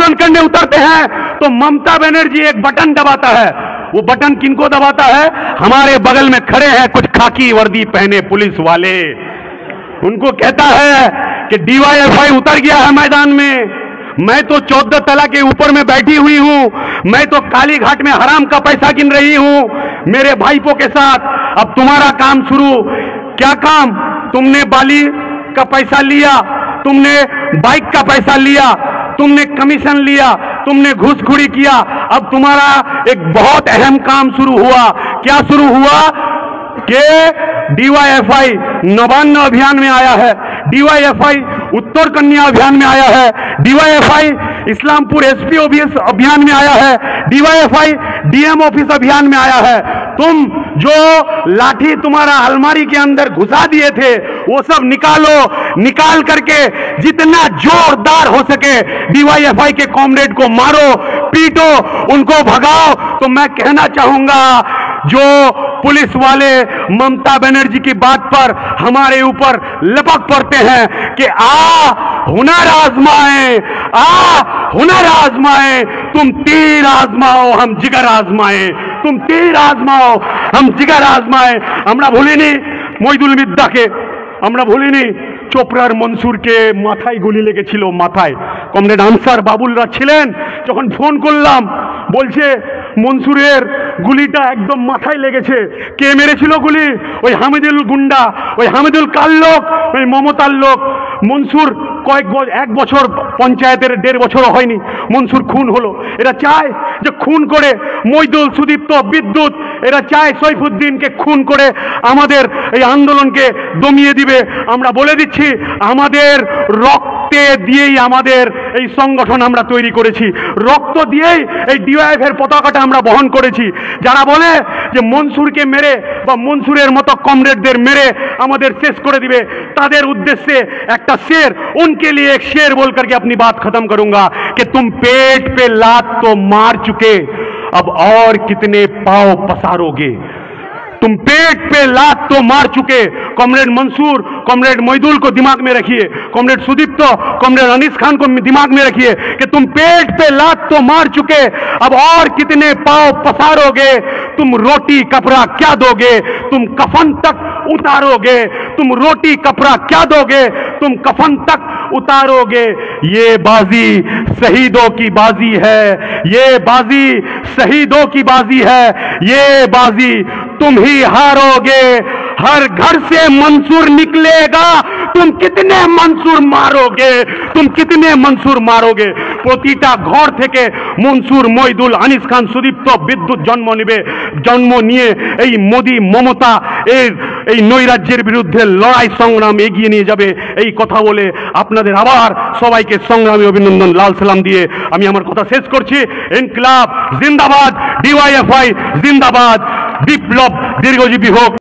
आंदोलन करने उतरते हैं तो ममता बनर्जी एक बटन दबाता है। वो बटन किनको दबाता है? हमारे बगल में खड़े हैं कुछ खाकी वर्दी पहने पुलिस वाले। उनको कहता है कि डीवाईएफआई उतर गया है मैदान में, मैं तो 14 तला के ऊपर में बैठी हुई हूं, मैं तो काली घाट में हराम का पैसा गिन रही हूं मेरे भाईपों के साथ। अब तुम्हारा काम शुरू। क्या काम? तुमने बाली का पैसा लिया, तुमने बाइक का पैसा लिया, तुमने कमीशन लिया, तुमने घूसखोरी किया। अब तुम्हारा एक बहुत अहम काम शुरू हुआ। क्या शुरू हुआ? कि डीवाईएफआई नवान्न अभियान में आया है, डीवाईएफआई उत्तर कन्या अभियान में आया है, डीवाईएफआई इस्लामपुर एसपी ऑफिस अभियान में आया है, डीवाईएफआई डीएम ऑफिस अभियान में आया है। तुम जो लाठी तुम्हारा अलमारी के अंदर घुसा दिए थे वो सब निकालो, निकाल करके जितना जोरदार हो सके डीवाईएफआई के कॉमरेड को मारो, पीटो, उनको भगाओ। तो मैं कहना चाहूंगा जो पुलिस वाले ममता बनर्जी की बात पर हमारे ऊपर लपक पड़ते हैं कि हुनर आजमाए, हुनर आजमाए, तुम तीर आजमाओ हम जिगर आजमाए, तुम तीर आजमाओ हम जिगर आजमाए। আমরা ভুলিনি মইদুল মিদ্দাকে, আমরা ভুলিনি চোপড়ার মনসুরকে মাথায় গুলি লেগেছিল, মাথায় কমরেড আনসার বাবুলরা ছিলেন। যখন ফোন করলাম বলছে মনসুরের গুলিটা একদম মাথায় লেগেছে। কে মেরেছিল গুলি? ওই হামিদুল গুন্ডা, ওই হামিদুল কার লোক, ওই মমতার লোক। মনসুর এক বছর পঞ্চায়েতের 1.5 বছরও হয়নি মনসুর খুন হলো। এরা চায় যে খুন করে মইদুল, সুদীপ্ত, বিদ্যুৎ, এরা চায় সৈফুদ্দিনকে খুন করে আমাদের এই আন্দোলনকে দমিয়ে দিবে। আমরা বলে দিচ্ছি আমাদের রক্তে দিয়েই আমাদের এই সংগঠন আমরা তৈরি করেছি, রক্ত দিয়েই এই ডিওয়াইএফের পতাকাটা আমরা বহন করেছি। যারা বলে যে মনসুরকে মেরে বা মনসুরের মতো কমরেডদের মেরে আমাদের শেষ করে দিবে, তাদের উদ্দেশ্যে একটা शेर, उनके लिए एक शेर बोल करके अपनी बात खत्म करूंगा कि तुम पेट पे लात तो मार चुके, अब और कितने पांव पसारोगे? तुम पेट पे लात तो मार चुके। कॉमरेड मंसूर, कॉमरेड मोइदुल को दिमाग में रखिए, कॉमरेड सुदीप्त, कॉमरेड अनीस खान को दिमाग में रखिए कि तुम पेट पे लात तो मार चुके, अब और कितने पांव पसारोगे? तुम रोटी कपड़ा क्या दोगे? तुम कफन तक उतारोगे? तुम रोटी कपड़ा क्या दोगे? तुम कफन तक उतारोगे? ये बाजी शहीदों की बाजी है, ये बाजी शहीदों की बाजी है, ये बाजी तुम ही हारोगे। हर घर से मंसूर निकलेगा, तुम कितने मंसूर मारोगे? तुम कितने मंसूर मारोगे? প্রতিটা ঘর থেকে মনসুর, মইদুল, আনিস খান, সুদীপ্ত, বিদ্যুৎ জন্ম নিয়ে এই মোদি মমতা এই নৈরাজ্যের বিরুদ্ধে লড়াই সংগ্রাম এগিয়ে নিয়ে যাবে। এই কথা বলে আপনাদের আবার সবাইকে সংগ্রামী অভিনন্দন, লাল সালাম দিয়ে আমি আমার কথা শেষ করছি। ইনকিলাব জিন্দাবাদ, ডিওয়াইএফআই জিন্দাবাদ, বিপ্লব দীর্ঘজীবী হোক।